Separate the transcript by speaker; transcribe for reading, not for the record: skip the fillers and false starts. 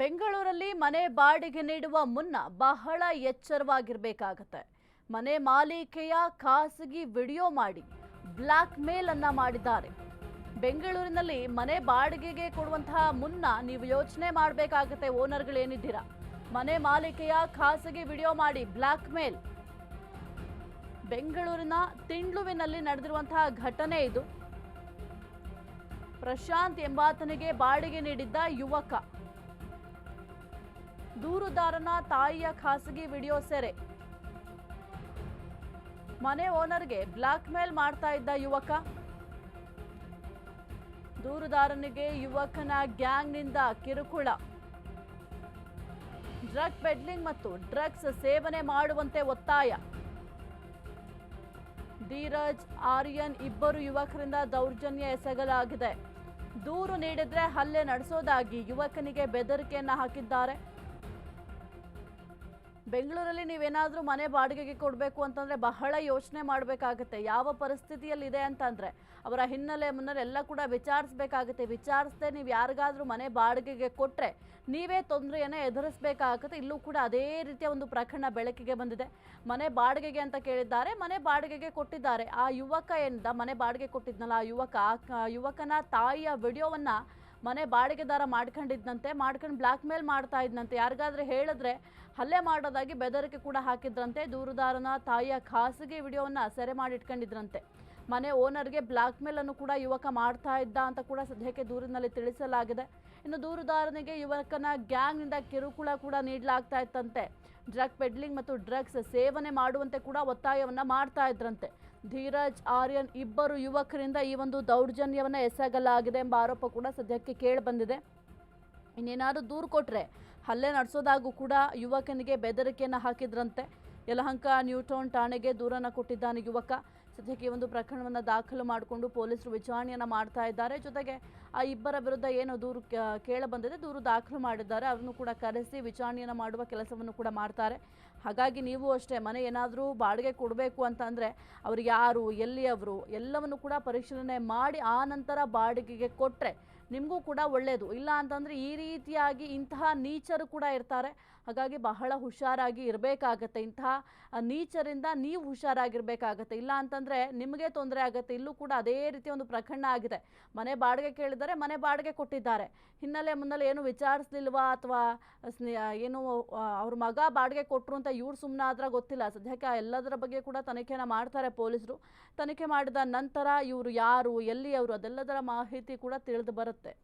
Speaker 1: ಬೆಂಗಳೂರಲ್ಲಿ ಮನೆ ಬಾಡಿಗೆ ನೀಡುವ ಮುನ್ನ ಬಹಳ ಎಚ್ಚರವಾಗಿರಬೇಕಾಗುತ್ತೆ. ಮನೆ ಮಾಲೀಕೆಯ ಖಾಸಗಿ ವಿಡಿಯೋ ಮಾಡಿ ಬ್ಲಾಕ್ ಮೇಲ್ ಅನ್ನ ಮಾಡಿದ್ದಾರೆ. ಬೆಂಗಳೂರಿನಲ್ಲಿ ಮನೆ ಬಾಡಿಗೆಗೆ ಕೊಡುವಂತಹ ಮುನ್ನ ನೀವು ಯೋಚನೆ ಮಾಡಬೇಕಾಗುತ್ತೆ. ಓನರ್ಗಳೇನಿದ್ದೀರಾ, ಮನೆ ಮಾಲೀಕೆಯ ಖಾಸಗಿ ವಿಡಿಯೋ ಮಾಡಿ ಬ್ಲಾಕ್ ಮೇಲ್. ಬೆಂಗಳೂರಿನ ತಿಂಡ್ಲುವಿನಲ್ಲಿ ನಡೆದಿರುವಂತಹ ಘಟನೆ ಇದು. ಪ್ರಶಾಂತ್ ಎಂಬಾತನಿಗೆ ಬಾಡಿಗೆ ನೀಡಿದ್ದ ಯುವಕ, ದೂರುದಾರನ ತಾಯಿಯ ಖಾಸಗಿ ವಿಡಿಯೋ ಸೆರೆ. ಮನೆ ಓನರ್ಗೆ ಬ್ಲಾಕ್ ಮೇಲ್ ಮಾಡ್ತಾ ಇದ್ದ ಯುವಕ, ದೂರುದಾರನಿಗೆ ಯುವಕನ ಗ್ಯಾಂಗ್ನಿಂದ ಕಿರುಕುಳ, ಡ್ರಗ್ ಪೆಡ್ಲಿಂಗ್ ಮತ್ತು ಡ್ರಗ್ಸ್ ಸೇವನೆ ಮಾಡುವಂತೆ ಒತ್ತಾಯ. ಧೀರಜ್, ಆರ್ಯನ್ ಇಬ್ಬರು ಯುವಕರಿಂದ ದೌರ್ಜನ್ಯ ಎಸಗಲಾಗಿದೆ. ದೂರು ನೀಡಿದ್ರೆ ಹಲ್ಲೆ ನಡೆಸೋದಾಗಿ ಯುವಕನಿಗೆ ಬೆದರಿಕೆಯನ್ನ ಹಾಕಿದ್ದಾರೆ. ಬೆಂಗಳೂರಲ್ಲಿ ನೀವೇನಾದರೂ ಮನೆ ಬಾಡಿಗೆಗೆ ಕೊಡಬೇಕು ಅಂತಂದರೆ ಬಹಳ ಯೋಚನೆ ಮಾಡಬೇಕಾಗುತ್ತೆ. ಯಾವ ಪರಿಸ್ಥಿತಿಯಲ್ಲಿ ಇದೆ ಅಂತಂದರೆ ಅವರ ಹಿನ್ನೆಲೆ ಮುನ್ನೆಲೆ ಎಲ್ಲ ಕೂಡ ವಿಚಾರಿಸಬೇಕಾಗುತ್ತೆ. ವಿಚಾರಿಸದೆ ನೀವು ಯಾರಿಗಾದರೂ ಮನೆ ಬಾಡಿಗೆಗೆ ಕೊಟ್ಟರೆ ನೀವೇ ತೊಂದರೆಯನ್ನು ಎದುರಿಸಬೇಕಾಗುತ್ತೆ. ಇಲ್ಲೂ ಕೂಡ ಅದೇ ರೀತಿಯ ಒಂದು ಪ್ರಕರಣ ಬೆಳಕಿಗೆ ಬಂದಿದೆ. ಮನೆ ಬಾಡಿಗೆಗೆ ಅಂತ ಕೇಳಿದ್ದಾರೆ, ಮನೆ ಬಾಡಿಗೆಗೆ ಕೊಟ್ಟಿದ್ದಾರೆ. ಆ ಯುವಕ ಏನಿದ್ದ ಮನೆ ಬಾಡಿಗೆ ಕೊಟ್ಟಿದ್ನಲ್ಲ, ಆ ಯುವಕನ ತಾಯಿಯ ವಿಡಿಯೋವನ್ನು ಮನೆ ಬಾಡಿಗೆದಾರ ಮಾಡ್ಕೊಂಡು ಬ್ಲಾಕ್ ಮೇಲ್ ಮಾಡ್ತಾ ಇದ್ನಂತೆ. ಯಾರಿಗಾದ್ರೂ ಹೇಳಿದ್ರೆ ಹಲ್ಲೆ ಮಾಡೋದಾಗಿ ಬೆದರಿಕೆ ಕೂಡ ಹಾಕಿದ್ರಂತೆ. ದೂರುದಾರನ ತಾಯಿಯ ಖಾಸಗಿ ವಿಡಿಯೋವನ್ನ ಸೆರೆ ಮಾಡಿಟ್ಕೊಂಡಿದ್ರಂತೆ. ಮನೆ ಓನರ್ಗೆ ಬ್ಲಾಕ್ ಮೇಲ್ ಅನ್ನು ಕೂಡ ಯುವಕ ಮಾಡ್ತಾ ಇದ್ದ ಅಂತ ಕೂಡ ಸದ್ಯಕ್ಕೆ ದೂರಿನಲ್ಲಿ ತಿಳಿಸಲಾಗಿದೆ. ಇನ್ನು ದೂರುದಾರನಿಗೆ ಯುವಕನ ಗ್ಯಾಂಗ್ನಿಂದ ಕಿರುಕುಳ ಕೂಡ ನೀಡಲಾಗ್ತಾ ಇತ್ತಂತೆ. ಡ್ರಗ್ ಪೆಡ್ಲಿಂಗ್ ಮತ್ತು ಡ್ರಗ್ಸ್ ಸೇವನೆ ಮಾಡುವಂತೆ ಕೂಡ ಒತ್ತಾಯವನ್ನ ಮಾಡ್ತಾ ಇದ್ರಂತೆ. ಧೀರಜ್, ಆರ್ಯನ್ ಇಬ್ಬರು ಯುವಕರಿಂದ ಈ ಒಂದು ದೌರ್ಜನ್ಯವನ್ನು ಎಸಗಲಾಗಿದೆ ಎಂಬ ಆರೋಪ ಕೂಡ ಸದ್ಯಕ್ಕೆ ಕೇಳಿ ಬಂದಿದೆ. ಇನ್ನೇನಾದ್ರು ದೂರು ಕೊಟ್ಟರೆ ಹಲ್ಲೆ ನಡೆಸೋದಾಗೂ ಕೂಡ ಯುವಕನಿಗೆ ಬೆದರಿಕೆಯನ್ನು ಹಾಕಿದ್ರಂತೆ. ಯಲಹಂಕ ನ್ಯೂ ಟೌನ್ ಠಾಣೆಗೆ ದೂರನ್ನು ಕೊಟ್ಟಿದ್ದಾನೆ ಯುವಕ. ಸದ್ಯಕ್ಕೆ ಈ ಒಂದು ಪ್ರಕರಣವನ್ನು ದಾಖಲು ಮಾಡಿಕೊಂಡು ಪೊಲೀಸರು ವಿಚಾರಣೆಯನ್ನು ಮಾಡ್ತಾ ಇದ್ದಾರೆ. ಜೊತೆಗೆ ಆ ಇಬ್ಬರ ವಿರುದ್ಧ ಏನು ದೂರು ಕೇಳಿ ಬಂದಿದೆ, ದೂರು ದಾಖಲು ಮಾಡಿದ್ದಾರೆ. ಅವರನ್ನು ಕೂಡ ಕರೆಸಿ ವಿಚಾರಣೆಯನ್ನು ಮಾಡುವ ಕೆಲಸವನ್ನು ಕೂಡ ಮಾಡ್ತಾರೆ. ಹಾಗಾಗಿ ನೀವು ಅಷ್ಟೇ, ಮನೆ ಏನಾದರೂ ಬಾಡಿಗೆ ಕೊಡಬೇಕು ಅಂತಂದರೆ ಅವರು ಯಾರು, ಎಲ್ಲಿಯವರು ಎಲ್ಲವನ್ನು ಕೂಡ ಪರಿಶೀಲನೆ ಮಾಡಿ ಆ ನಂತರ ಬಾಡಿಗೆಗೆ ಕೊಟ್ಟರೆ ನಿಮಗೂ ಕೂಡ ಒಳ್ಳೆಯದು. ಇಲ್ಲ ಅಂತಂದರೆ ಈ ರೀತಿಯಾಗಿ ಇಂತಹ ನೀಚರು ಕೂಡ ಇರ್ತಾರೆ. ಹಾಗಾಗಿ ಬಹಳ ಹುಷಾರಾಗಿ ಇರಬೇಕಾಗತ್ತೆ. ಇಂತಹ ನೀಚರಿಂದ ನೀವು ಹುಷಾರಾಗಿರಬೇಕಾಗತ್ತೆ. ಇಲ್ಲ ಅಂತಂದರೆ ನಿಮಗೆ ತೊಂದರೆ ಆಗುತ್ತೆ. ಇಲ್ಲೂ ಕೂಡ ಅದೇ ರೀತಿಯ ಒಂದು ಪ್ರಕರಣ ಆಗಿದೆ. ಮನೆ ಬಾಡಿಗೆ ಕೇಳಿದರೆ ಮನೆ ಬಾಡಿಗೆ ಕೊಟ್ಟಿದ್ದಾರೆ. ಹಿನ್ನೆಲೆ ಮುನ್ನೆಲೆ ಏನು ವಿಚಾರಿಸಲಿಲ್ವಾ ಅಥವಾ ಏನು ಅವ್ರ ಮಗ ಬಾಡಿಗೆ ಕೊಟ್ಟರು ಅಂತ ಇವ್ರು ಸುಮ್ಮನೆ ಆದ್ರೆ ಗೊತ್ತಿಲ್ಲ. ಸದ್ಯಕ್ಕೆ ಎಲ್ಲದರ ಬಗ್ಗೆ ಕೂಡ ತನಿಖೆನ ಮಾಡ್ತಾರೆ ಪೊಲೀಸರು. ತನಿಖೆ ಮಾಡಿದ ನಂತರ ಇವರು ಯಾರು, ಎಲ್ಲಿಯವರು ಅದೆಲ್ಲದರ ಮಾಹಿತಿ ಕೂಡ ತಿಳಿದು ಬರುತ್ತೆ.